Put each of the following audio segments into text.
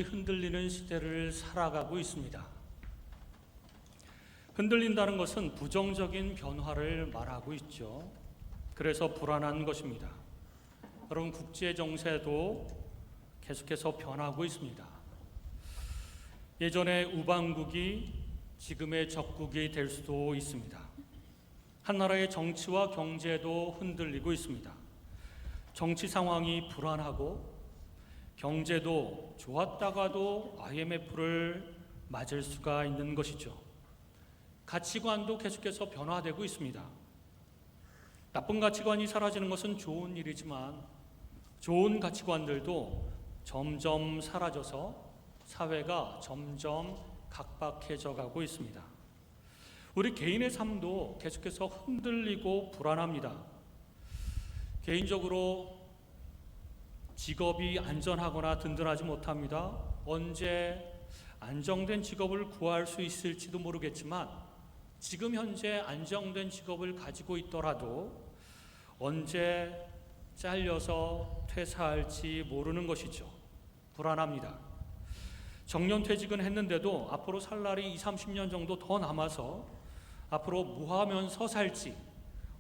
흔들리는 시대를 살아가고 있습니다. 흔들린다는 것은 부정적인 변화를 말하고 있죠. 그래서 불안한 것입니다. 여러분, 국제 정세도 계속해서 변하고 있습니다. 예전의 우방국이 지금의 적국이 될 수도 있습니다. 한 나라의 정치와 경제도 흔들리고 있습니다. 정치 상황이 불안하고 경제도 좋았다가도 IMF를 맞을 수가 있는 것이죠. 가치관도 계속해서 변화되고 있습니다. 나쁜 가치관이 사라지는 것은 좋은 일이지만 좋은 가치관들도 점점 사라져서 사회가 점점 각박해져 가고 있습니다. 우리 개인의 삶도 계속해서 흔들리고 불안합니다. 개인적으로 직업이 안전하거나 든든하지 못합니다. 언제 안정된 직업을 구할 수 있을지도 모르겠지만 지금 현재 안정된 직업을 가지고 있더라도 언제 잘려서 퇴사할지 모르는 것이죠. 불안합니다. 정년퇴직은 했는데도 앞으로 살 날이 20-30년 정도 더 남아서 앞으로 뭐 하면서 살지,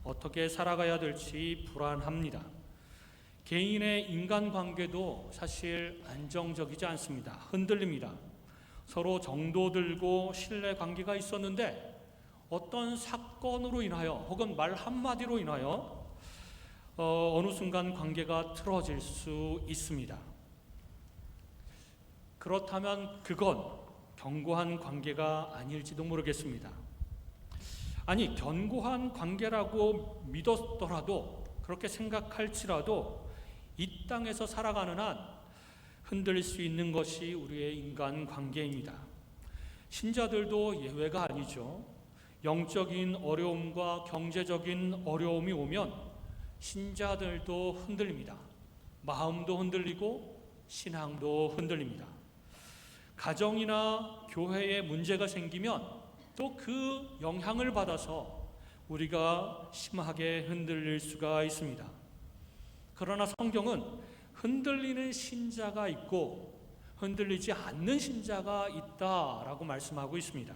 어떻게 살아가야 될지 불안합니다. 개인의 인간관계도 사실 안정적이지 않습니다. 흔들립니다. 서로 정도 들고 신뢰관계가 있었는데 어떤 사건으로 인하여 혹은 말 한마디로 인하여 어느 순간 관계가 틀어질 수 있습니다. 그렇다면 그건 견고한 관계가 아닐지도 모르겠습니다. 아니, 견고한 관계라고 믿었더라도, 그렇게 생각할지라도 이 땅에서 살아가는 한 흔들릴 수 있는 것이 우리의 인간관계입니다. 신자들도 예외가 아니죠. 영적인 어려움과 경제적인 어려움이 오면 신자들도 흔들립니다. 마음도 흔들리고 신앙도 흔들립니다. 가정이나 교회에 문제가 생기면 또 그 영향을 받아서 우리가 심하게 흔들릴 수가 있습니다. 그러나 성경은 흔들리는 신자가 있고 흔들리지 않는 신자가 있다라고 말씀하고 있습니다.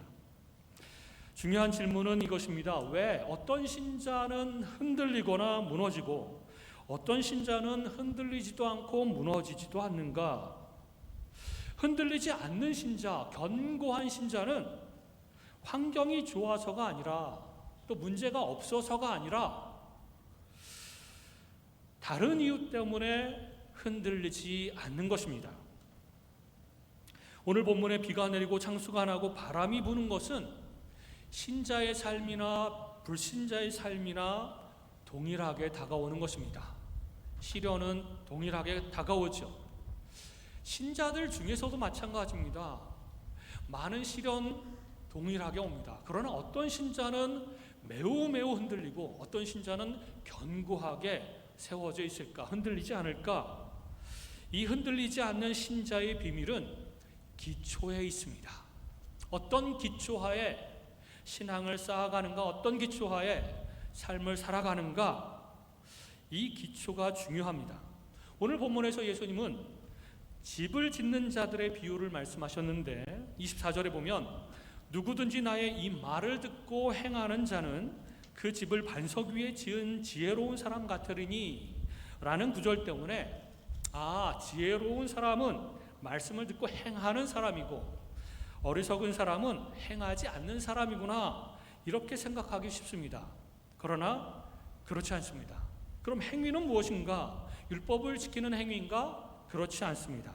중요한 질문은 이것입니다. 왜 어떤 신자는 흔들리거나 무너지고 어떤 신자는 흔들리지도 않고 무너지지도 않는가? 흔들리지 않는 신자, 견고한 신자는 환경이 좋아서가 아니라 또 문제가 없어서가 아니라 다른 이유 때문에 흔들리지 않는 것입니다. 오늘 본문에 비가 내리고 창수가 나고 바람이 부는 것은 신자의 삶이나 불신자의 삶이나 동일하게 다가오는 것입니다. 시련은 동일하게 다가오죠. 신자들 중에서도 마찬가지입니다. 많은 시련 동일하게 옵니다. 그러나 어떤 신자는 매우 흔들리고 어떤 신자는 견고하게 세워져 있을까? 흔들리지 않을까? 이 흔들리지 않는 신자의 비밀은 기초에 있습니다. 어떤 기초하에 신앙을 쌓아가는가? 어떤 기초하에 삶을 살아가는가? 이 기초가 중요합니다. 오늘 본문에서 예수님은 집을 짓는 자들의 비유를 말씀하셨는데 24절에 보면 누구든지 나의 이 말을 듣고 행하는 자는 그 집을 반석 위에 지은 지혜로운 사람 같으리니 라는 구절 때문에 지혜로운 사람은 말씀을 듣고 행하는 사람이고 어리석은 사람은 행하지 않는 사람이구나, 이렇게 생각하기 쉽습니다. 그러나 그렇지 않습니다. 그럼 행위는 무엇인가? 율법을 지키는 행위인가? 그렇지 않습니다.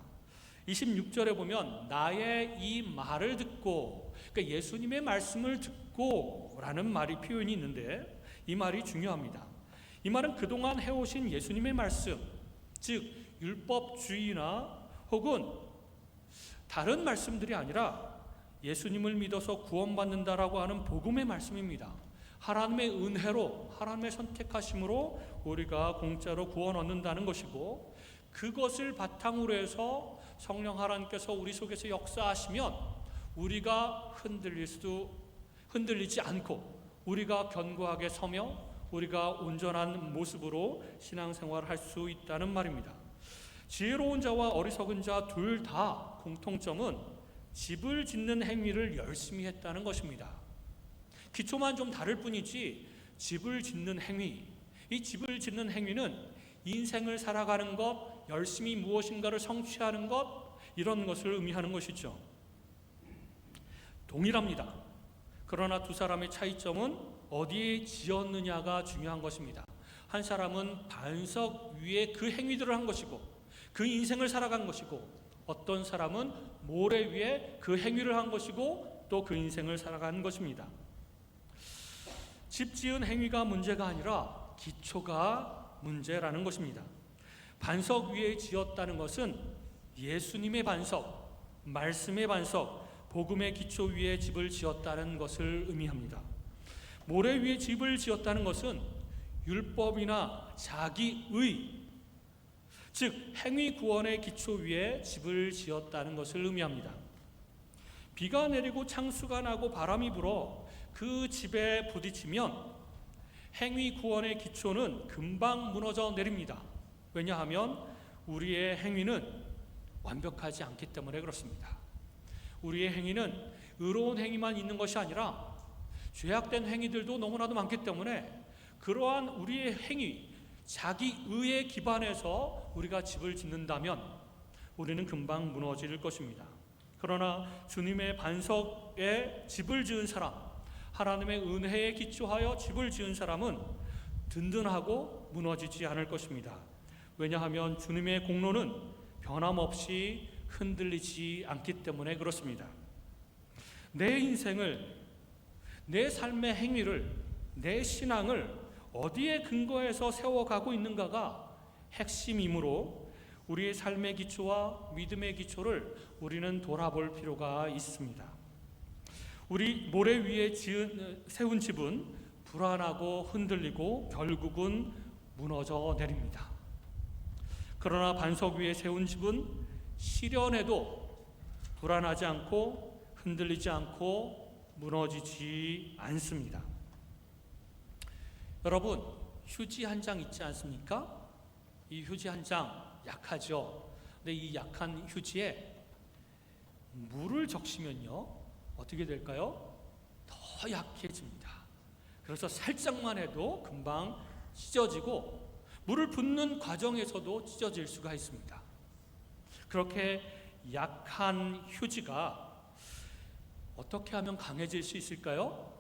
26절에 보면 나의 이 말을 듣고, 그러니까 예수님의 말씀을 듣고 라는 표현이 있는데 이 말이 중요합니다. 이 말은 그동안 해오신 예수님의 말씀, 즉 율법주의나 혹은 다른 말씀들이 아니라 예수님을 믿어서 구원받는다라고 하는 복음의 말씀입니다. 하나님의 은혜로, 하나님의 선택하심으로 우리가 공짜로 구원 얻는다는 것이고, 그것을 바탕으로 해서 성령 하나님께서 우리 속에서 역사하시면 우리가 흔들리지 않고 우리가 견고하게 서며 우리가 온전한 모습으로 신앙생활을 할 수 있다는 말입니다. 지혜로운 자와 어리석은 자 둘 다 공통점은 집을 짓는 행위를 열심히 했다는 것입니다. 기초만 좀 다를 뿐이지 집을 짓는 행위, 이 집을 짓는 행위는 인생을 살아가는 것, 열심히 무엇인가를 성취하는 것, 이런 것을 의미하는 것이죠. 동일합니다. 그러나 두 사람의 차이점은 어디에 지었느냐가 중요한 것입니다. 한 사람은 반석 위에 그 행위들을 한 것이고 그 인생을 살아간 것이고, 어떤 사람은 모래 위에 그 행위를 한 것이고 또 그 인생을 살아간 것입니다. 집 지은 행위가 문제가 아니라 기초가 문제라는 것입니다. 반석 위에 지었다는 것은 예수님의 반석, 말씀의 반석, 복음의 기초 위에 집을 지었다는 것을 의미합니다. 모래 위에 집을 지었다는 것은 율법이나 자기의, 즉 행위 구원의 기초 위에 집을 지었다는 것을 의미합니다. 비가 내리고 창수가 나고 바람이 불어 그 집에 부딪히면 행위 구원의 기초는 금방 무너져 내립니다. 왜냐하면 우리의 행위는 완벽하지 않기 때문에 그렇습니다. 우리의 행위는 의로운 행위만 있는 것이 아니라 죄악된 행위들도 너무나도 많기 때문에 그러한 우리의 행위, 자기의에 기반해서 우리가 집을 짓는다면 우리는 금방 무너질 것입니다. 그러나 주님의 반석에 집을 지은 사람, 하나님의 은혜에 기초하여 집을 지은 사람은 든든하고 무너지지 않을 것입니다. 왜냐하면 주님의 공로는 변함없이 흔들리지 않기 때문에 그렇습니다. 내 인생을, 내 삶의 행위를, 내 신앙을 어디에 근거해서 세워가고 있는가가 핵심이므로 우리의 삶의 기초와 믿음의 기초를 우리는 돌아볼 필요가 있습니다. 우리 모래 위에 세운 집은 불안하고 흔들리고 결국은 무너져 내립니다. 그러나 반석 위에 세운 집은 시련에도 불안하지 않고 흔들리지 않고 무너지지 않습니다. 여러분, 휴지 한 장 있지 않습니까? 이 휴지 한 장 약하죠. 근데 이 약한 휴지에 물을 적시면요, 어떻게 될까요? 더 약해집니다. 그래서 살짝만 해도 금방 찢어지고 물을 붓는 과정에서도 찢어질 수가 있습니다. 그렇게 약한 휴지가 어떻게 하면 강해질 수 있을까요?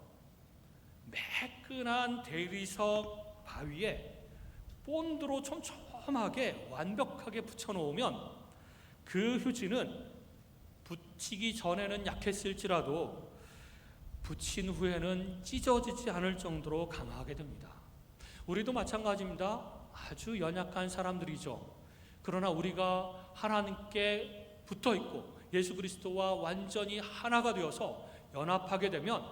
매끈한 대리석 바위에 본드로 촘촘하게 완벽하게 붙여놓으면 그 휴지는 붙이기 전에는 약했을지라도 붙인 후에는 찢어지지 않을 정도로 강하게 됩니다. 우리도 마찬가지입니다. 아주 연약한 사람들이죠. 그러나 우리가 하나님께 붙어있고 예수 그리스도와 완전히 하나가 되어서 연합하게 되면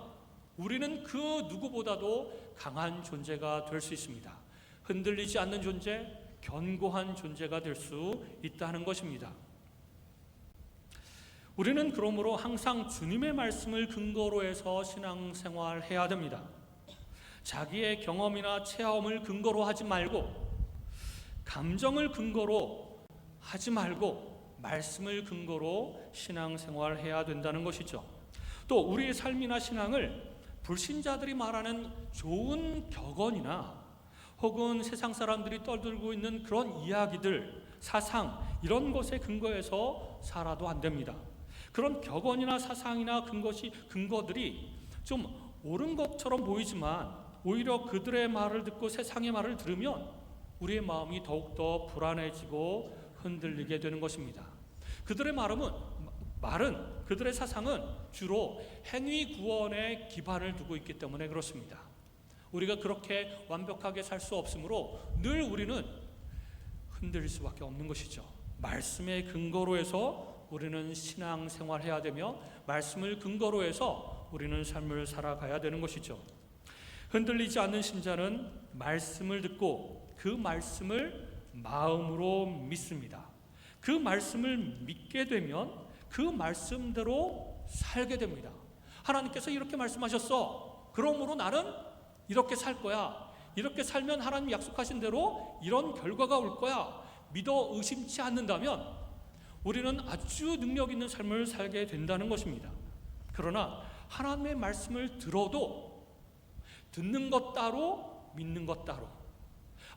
우리는 그 누구보다도 강한 존재가 될 수 있습니다. 흔들리지 않는 존재, 견고한 존재가 될 수 있다는 것입니다. 우리는 그러므로 항상 주님의 말씀을 근거로 해서 신앙생활 해야 됩니다. 자기의 경험이나 체험을 근거로 하지 말고, 감정을 근거로 하지 말고 말씀을 근거로 신앙생활 해야 된다는 것이죠. 또 우리의 삶이나 신앙을 불신자들이 말하는 좋은 격언이나 혹은 세상 사람들이 떠들고 있는 그런 이야기들, 사상, 이런 것에 근거해서 살아도 안 됩니다. 그런 격언이나 사상이나 근거들이 좀 옳은 것처럼 보이지만 오히려 그들의 말을 듣고 세상의 말을 들으면 우리의 마음이 더욱더 불안해지고 흔들리게 되는 것입니다. 그들의 그들의 사상은 주로 행위 구원에 기반을 두고 있기 때문에 그렇습니다. 우리가 그렇게 완벽하게 살 수 없으므로 늘 우리는 흔들릴 수밖에 없는 것이죠. 말씀의 근거로 해서 우리는 신앙생활해야 되며 말씀을 근거로 해서 우리는 삶을 살아가야 되는 것이죠. 흔들리지 않는 신자는 말씀을 듣고 그 말씀을 마음으로 믿습니다. 그 말씀을 믿게 되면 그 말씀대로 살게 됩니다. 하나님께서 이렇게 말씀하셨어. 그러므로 나는 이렇게 살 거야. 이렇게 살면 하나님 약속하신 대로 이런 결과가 올 거야. 믿어 의심치 않는다면 우리는 아주 능력 있는 삶을 살게 된다는 것입니다. 그러나 하나님의 말씀을 들어도 듣는 것 따로 믿는 것 따로,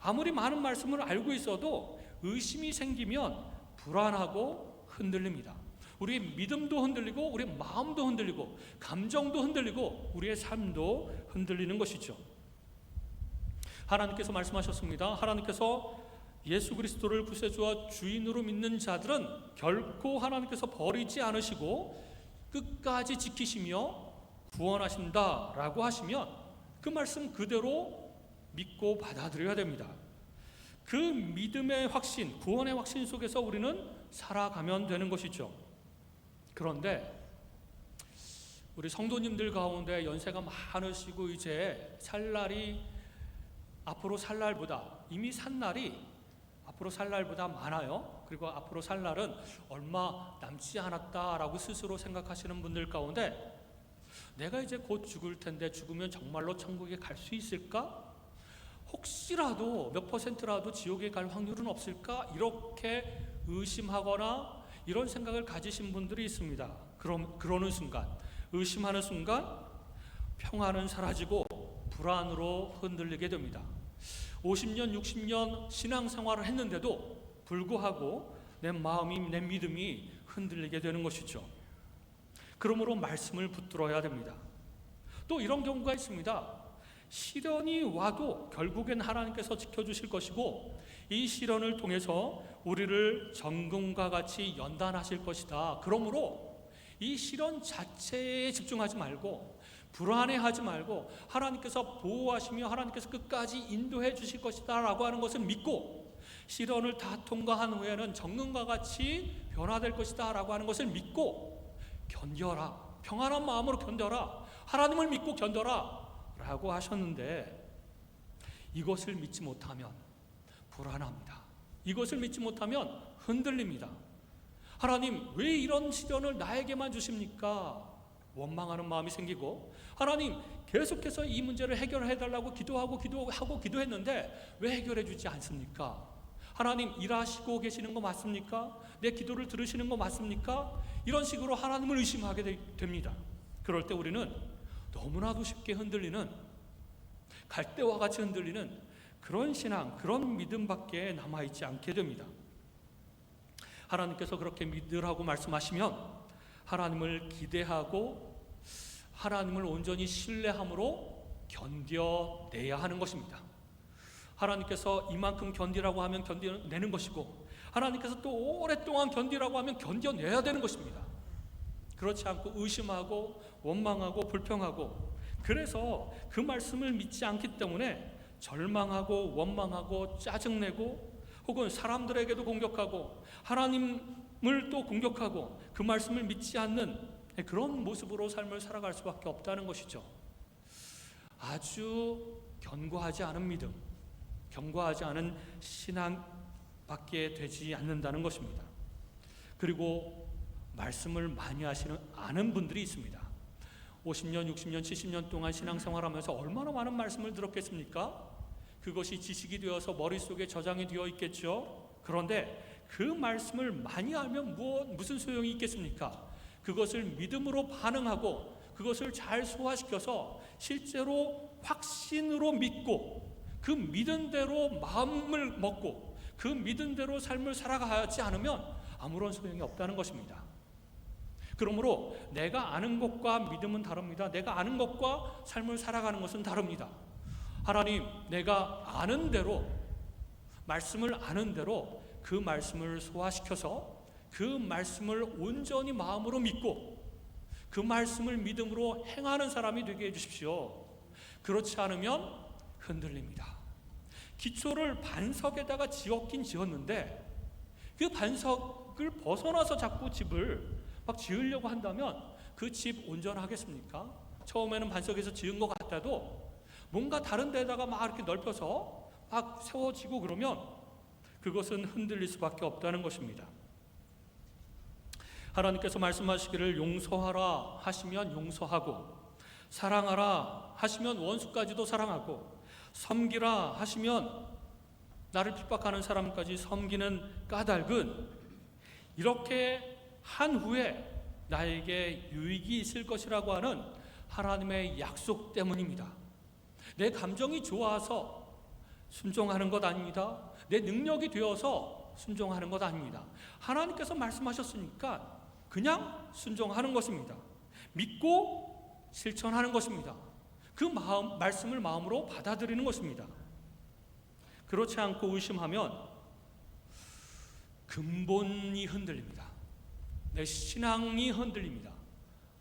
아무리 많은 말씀을 알고 있어도 의심이 생기면 불안하고 흔들립니다. 우리의 믿음도 흔들리고 우리의 마음도 흔들리고 감정도 흔들리고 우리의 삶도 흔들리는 것이죠. 하나님께서 말씀하셨습니다. 하나님께서 예수 그리스도를 구세주와 주인으로 믿는 자들은 결코 하나님께서 버리지 않으시고 끝까지 지키시며 구원하신다라고 하시면 그 말씀 그대로 믿고 받아들여야 됩니다. 그 믿음의 확신, 구원의 확신 속에서 우리는 살아가면 되는 것이죠. 그런데 우리 성도님들 가운데 연세가 많으시고 이제 살 날이 앞으로 살 날보다, 이미 산 날이 앞으로 살 날보다 많아요. 그리고 앞으로 살 날은 얼마 남지 않았다라고 스스로 생각하시는 분들 가운데 내가 이제 곧 죽을 텐데 죽으면 정말로 천국에 갈 수 있을까? 혹시라도 몇 퍼센트라도 지옥에 갈 확률은 없을까? 이렇게 의심하거나 이런 생각을 가지신 분들이 있습니다. 그러는 순간, 의심하는 순간 평안은 사라지고 불안으로 흔들리게 됩니다. 50년, 60년 신앙생활을 했는데도 불구하고 내 마음이, 내 믿음이 흔들리게 되는 것이죠. 그러므로 말씀을 붙들어야 됩니다. 또 이런 경우가 있습니다. 시련이 와도 결국엔 하나님께서 지켜주실 것이고 이 시련을 통해서 우리를 정금과 같이 연단하실 것이다. 그러므로 이 시련 자체에 집중하지 말고 불안해하지 말고 하나님께서 보호하시며 하나님께서 끝까지 인도해 주실 것이다 라고 하는 것을 믿고 시련을 다 통과한 후에는 정금과 같이 변화될 것이다 라고 하는 것을 믿고 견뎌라, 평안한 마음으로 견뎌라, 하나님을 믿고 견뎌라 라고 하셨는데 이것을 믿지 못하면 불안합니다. 이것을 믿지 못하면 흔들립니다. 하나님 왜 이런 시련을 나에게만 주십니까? 원망하는 마음이 생기고 하나님 계속해서 이 문제를 해결해 달라고 기도했는데 왜 해결해 주지 않습니까? 하나님 일하시고 계시는 거 맞습니까? 내 기도를 들으시는 거 맞습니까? 이런 식으로 하나님을 의심하게 됩니다. 그럴 때 우리는 너무나도 쉽게 흔들리는, 갈대와 같이 흔들리는 그런 신앙, 그런 믿음밖에 남아있지 않게 됩니다. 하나님께서 그렇게 믿으라고 말씀하시면 하나님을 기대하고 하나님을 온전히 신뢰함으로 견뎌내야 하는 것입니다. 하나님께서 이만큼 견디라고 하면 견뎌내는 것이고 하나님께서 또 오랫동안 견디라고 하면 견뎌내야 되는 것입니다. 그렇지 않고 의심하고 원망하고 불평하고 그래서 그 말씀을 믿지 않기 때문에 절망하고 원망하고 짜증내고 혹은 사람들에게도 공격하고 하나님을 또 공격하고 그 말씀을 믿지 않는 그런 모습으로 삶을 살아갈 수밖에 없다는 것이죠. 아주 견고하지 않은 믿음, 견고하지 않은 신앙밖에 되지 않는다는 것입니다. 그리고 말씀을 많이 하시는 아는 분들이 있습니다. 50년, 60년, 70년 동안 신앙생활하면서 얼마나 많은 말씀을 들었겠습니까? 그것이 지식이 되어서 머릿속에 저장이 되어 있겠죠. 그런데 그 말씀을 많이 알면 무슨 소용이 있겠습니까? 그것을 믿음으로 반응하고 그것을 잘 소화시켜서 실제로 확신으로 믿고 그 믿은 대로 마음을 먹고 그 믿은 대로 삶을 살아가지 않으면 아무런 소용이 없다는 것입니다. 그러므로 내가 아는 것과 믿음은 다릅니다. 내가 아는 것과 삶을 살아가는 것은 다릅니다. 하나님, 내가 아는 대로, 말씀을 아는 대로 그 말씀을 소화시켜서 그 말씀을 온전히 마음으로 믿고 그 말씀을 믿음으로 행하는 사람이 되게 해주십시오. 그렇지 않으면 흔들립니다. 기초를 반석에다가 지었긴 지었는데 그 반석을 벗어나서 자꾸 집을 막 지으려고 한다면 그 집 온전하겠습니까? 처음에는 반석에서 지은 것 같아도 뭔가 다른 데다가 막 이렇게 넓혀서 막 세워지고 그러면 그것은 흔들릴 수밖에 없다는 것입니다. 하나님께서 말씀하시기를 용서하라 하시면 용서하고 사랑하라 하시면 원수까지도 사랑하고 섬기라 하시면 나를 핍박하는 사람까지 섬기는 까닭은 이렇게 한 후에 나에게 유익이 있을 것이라고 하는 하나님의 약속 때문입니다. 내 감정이 좋아서 순종하는 것 아닙니다. 내 능력이 되어서 순종하는 것 아닙니다. 하나님께서 말씀하셨으니까 그냥 순종하는 것입니다. 믿고 실천하는 것입니다. 그 말씀을 마음으로 받아들이는 것입니다. 그렇지 않고 의심하면 근본이 흔들립니다. 내 신앙이 흔들립니다.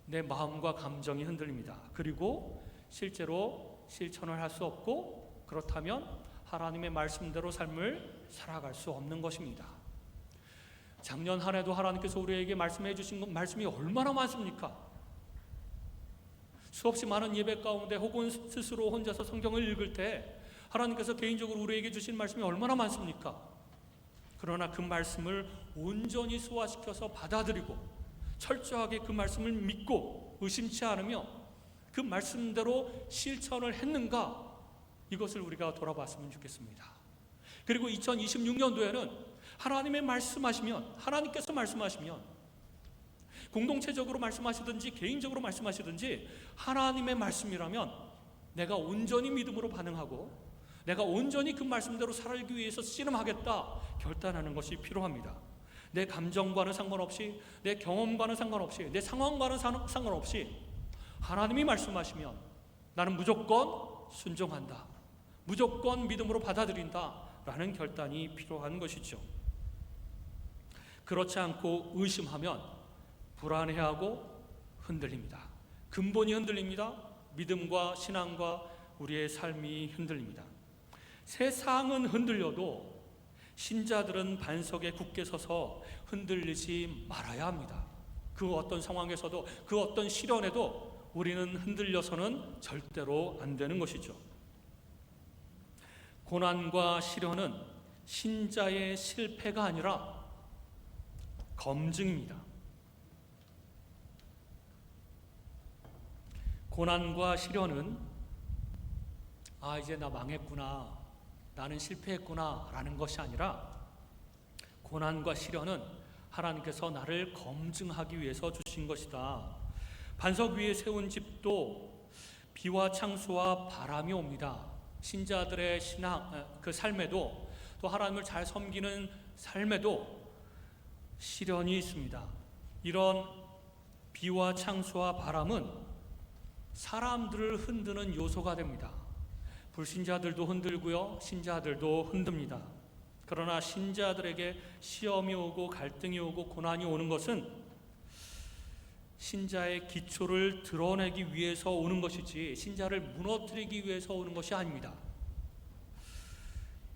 내 마음과 감정이 흔들립니다. 그리고 실제로 실천을 할 수 없고, 그렇다면 하나님의 말씀대로 삶을 살아갈 수 없는 것입니다. 작년 한 해도 하나님께서 우리에게 말씀해 주신 말씀이 얼마나 많습니까? 수없이 많은 예배 가운데 혹은 스스로 혼자서 성경을 읽을 때 하나님께서 개인적으로 우리에게 주신 말씀이 얼마나 많습니까? 그러나 그 말씀을 온전히 소화시켜서 받아들이고 철저하게 그 말씀을 믿고 의심치 않으며 그 말씀대로 실천을 했는가, 이것을 우리가 돌아봤으면 좋겠습니다. 그리고 2026년도에는 하나님께서 말씀하시면 공동체적으로 말씀하시든지 개인적으로 말씀하시든지 하나님의 말씀이라면 내가 온전히 믿음으로 반응하고 내가 온전히 그 말씀대로 살기 위해서 씨름하겠다 결단하는 것이 필요합니다. 내 감정과는 상관없이, 내 경험과는 상관없이, 내 상황과는 상관없이 하나님이 말씀하시면 나는 무조건 순종한다, 무조건 믿음으로 받아들인다 라는 결단이 필요한 것이죠. 그렇지 않고 의심하면 불안해하고 흔들립니다. 근본이 흔들립니다. 믿음과 신앙과 우리의 삶이 흔들립니다. 세상은 흔들려도 신자들은 반석에 굳게 서서 흔들리지 말아야 합니다. 그 어떤 상황에서도, 그 어떤 시련에도 우리는 흔들려서는 절대로 안 되는 것이죠. 고난과 시련은 신자의 실패가 아니라 검증입니다. 고난과 시련은 이제 나 망했구나, 나는 실패했구나 라는 것이 아니라, 고난과 시련은 하나님께서 나를 검증하기 위해서 주신 것이다. 반석 위에 세운 집도 비와 창수와 바람이 옵니다. 신자들의 그 삶에도, 또 하나님을 잘 섬기는 삶에도 시련이 있습니다. 이런 비와 창수와 바람은 사람들을 흔드는 요소가 됩니다. 불신자들도 흔들고요, 신자들도 흔듭니다. 그러나 신자들에게 시험이 오고 갈등이 오고 고난이 오는 것은 신자의 기초를 드러내기 위해서 오는 것이지 신자를 무너뜨리기 위해서 오는 것이 아닙니다.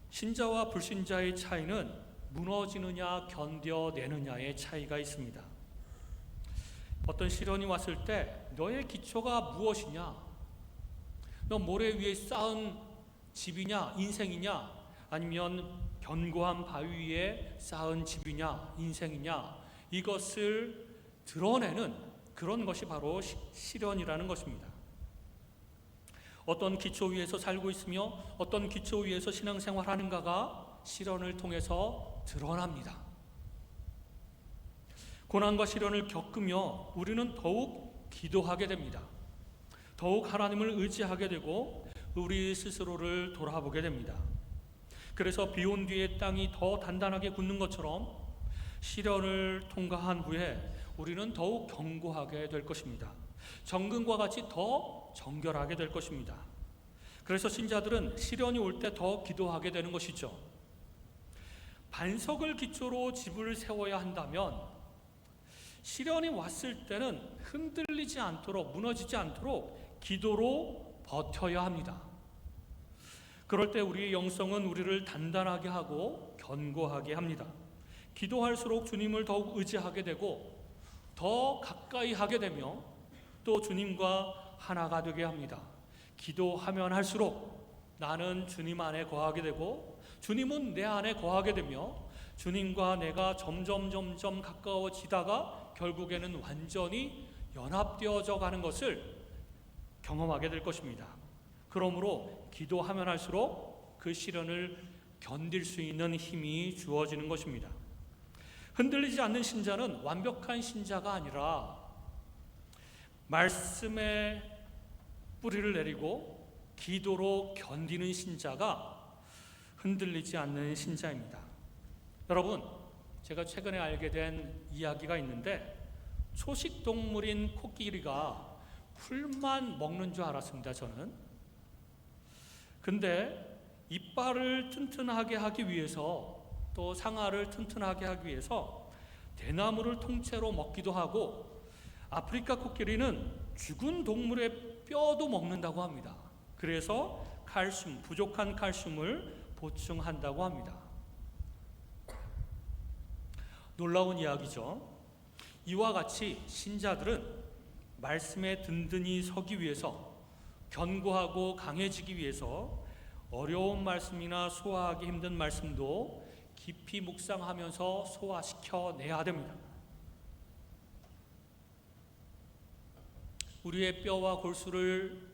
신자와 불신자의 차이는 무너지느냐 견뎌내느냐의 차이가 있습니다. 어떤 시련이 왔을 때 너의 기초가 무엇이냐? 너 모래 위에 쌓은 집이냐, 인생이냐, 아니면 견고한 바위 위에 쌓은 집이냐, 인생이냐, 이것을 드러내는 그런 것이 바로 시련이라는 것입니다. 어떤 기초 위에서 살고 있으며 어떤 기초 위에서 신앙생활하는가가 시련을 통해서 드러납니다. 고난과 시련을 겪으며 우리는 더욱 기도하게 됩니다. 더욱 하나님을 의지하게 되고 우리 스스로를 돌아보게 됩니다. 그래서 비온 뒤에 땅이 더 단단하게 굳는 것처럼 시련을 통과한 후에 우리는 더욱 견고하게 될 것입니다. 정금과 같이 더 정결하게 될 것입니다. 그래서 신자들은 시련이 올 때 더 기도하게 되는 것이죠. 반석을 기초로 집을 세워야 한다면 시련이 왔을 때는 흔들리지 않도록, 무너지지 않도록 기도로 버텨야 합니다. 그럴 때 우리의 영성은 우리를 단단하게 하고 견고하게 합니다. 기도할수록 주님을 더욱 의지하게 되고 더 가까이 하게 되며 또 주님과 하나가 되게 합니다. 기도하면 할수록 나는 주님 안에 거하게 되고 주님은 내 안에 거하게 되며 주님과 내가 점점 가까워지다가 결국에는 완전히 연합되어져 가는 것을 경험하게 될 것입니다. 그러므로 기도하면 할수록 그 시련을 견딜 수 있는 힘이 주어지는 것입니다. 흔들리지 않는 신자는 완벽한 신자가 아니라 말씀에 뿌리를 내리고 기도로 견디는 신자가 흔들리지 않는 신자입니다. 여러분, 제가 최근에 알게 된 이야기가 있는데 초식 동물인 코끼리가 풀만 먹는 줄 알았습니다, 저는. 근데 이빨을 튼튼하게 하기 위해서 또 상아를 튼튼하게 하기 위해서 대나무를 통째로 먹기도 하고 아프리카 코끼리는 죽은 동물의 뼈도 먹는다고 합니다. 그래서 부족한 칼슘을 보충한다고 합니다. 놀라운 이야기죠. 이와 같이 신자들은 말씀에 든든히 서기 위해서, 견고하고 강해지기 위해서 어려운 말씀이나 소화하기 힘든 말씀도 깊이 묵상하면서 소화시켜내야 됩니다. 우리의 뼈와 골수를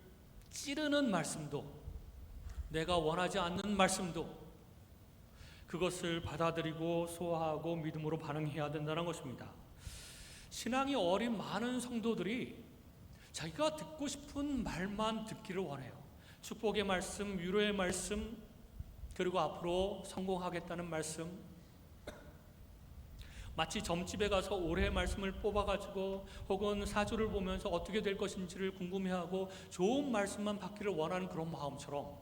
찌르는 말씀도, 내가 원하지 않는 말씀도 그것을 받아들이고 소화하고 믿음으로 반응해야 된다는 것입니다. 신앙이 어린 많은 성도들이 자기가 듣고 싶은 말만 듣기를 원해요. 축복의 말씀, 위로의 말씀, 그리고 앞으로 성공하겠다는 말씀. 마치 점집에 가서 올해의 말씀을 뽑아가지고 혹은 사주를 보면서 어떻게 될 것인지를 궁금해하고 좋은 말씀만 받기를 원하는 그런 마음처럼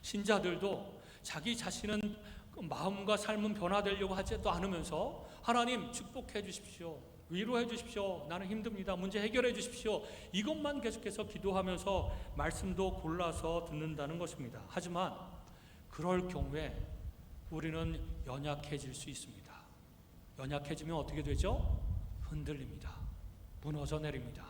신자들도 자기 자신은 마음과 삶은 변화되려고 하지도 않으면서 하나님 축복해 주십시오, 위로해 주십시오, 나는 힘듭니다, 문제 해결해 주십시오, 이것만 계속해서 기도하면서 말씀도 골라서 듣는다는 것입니다. 하지만 그럴 경우에 우리는 연약해질 수 있습니다. 연약해지면 어떻게 되죠? 흔들립니다. 무너져 내립니다.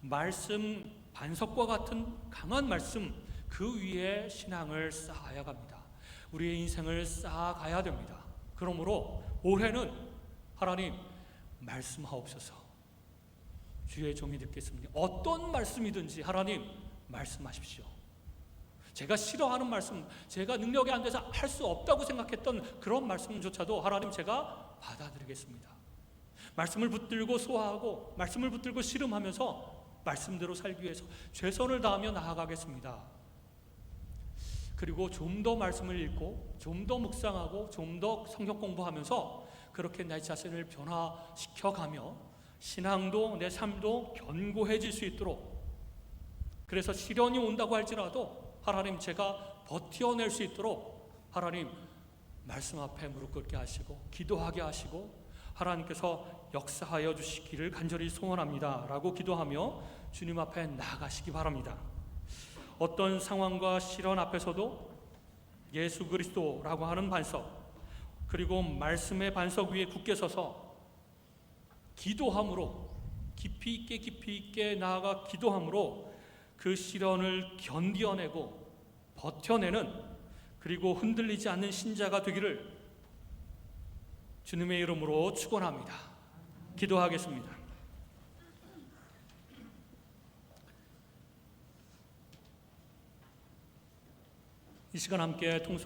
말씀, 반석과 같은 강한 말씀, 그 위에 신앙을 쌓아야 합니다. 우리의 인생을 쌓아가야 됩니다. 그러므로 올해는 하나님 말씀하옵소서. 주의 종이 듣겠습니다. 어떤 말씀이든지 하나님 말씀하십시오. 제가 싫어하는 말씀, 제가 능력이 안 돼서 할 수 없다고 생각했던 그런 말씀조차도 하나님 제가 받아들이겠습니다. 말씀을 붙들고 소화하고 말씀을 붙들고 씨름하면서 말씀대로 살기 위해서 최선을 다하며 나아가겠습니다. 그리고 좀 더 말씀을 읽고 좀 더 묵상하고 좀 더 성경 공부하면서 그렇게 내 자신을 변화시켜가며 신앙도 내 삶도 견고해질 수 있도록, 그래서 시련이 온다고 할지라도 하나님 제가 버텨낼 수 있도록 하나님 말씀 앞에 무릎 꿇게 하시고 기도하게 하시고 하나님께서 역사하여 주시기를 간절히 소원합니다 라고 기도하며 주님 앞에 나아가시기 바랍니다. 어떤 상황과 시련 앞에서도 예수 그리스도라고 하는 반석, 그리고 말씀의 반석 위에 굳게 서서 기도함으로 깊이 있게 나아가 기도함으로 그 시련을 견디어내고 버텨내는, 그리고 흔들리지 않는 신자가 되기를 주님의 이름으로 축원합니다. 기도하겠습니다. 이 시간 함께 통성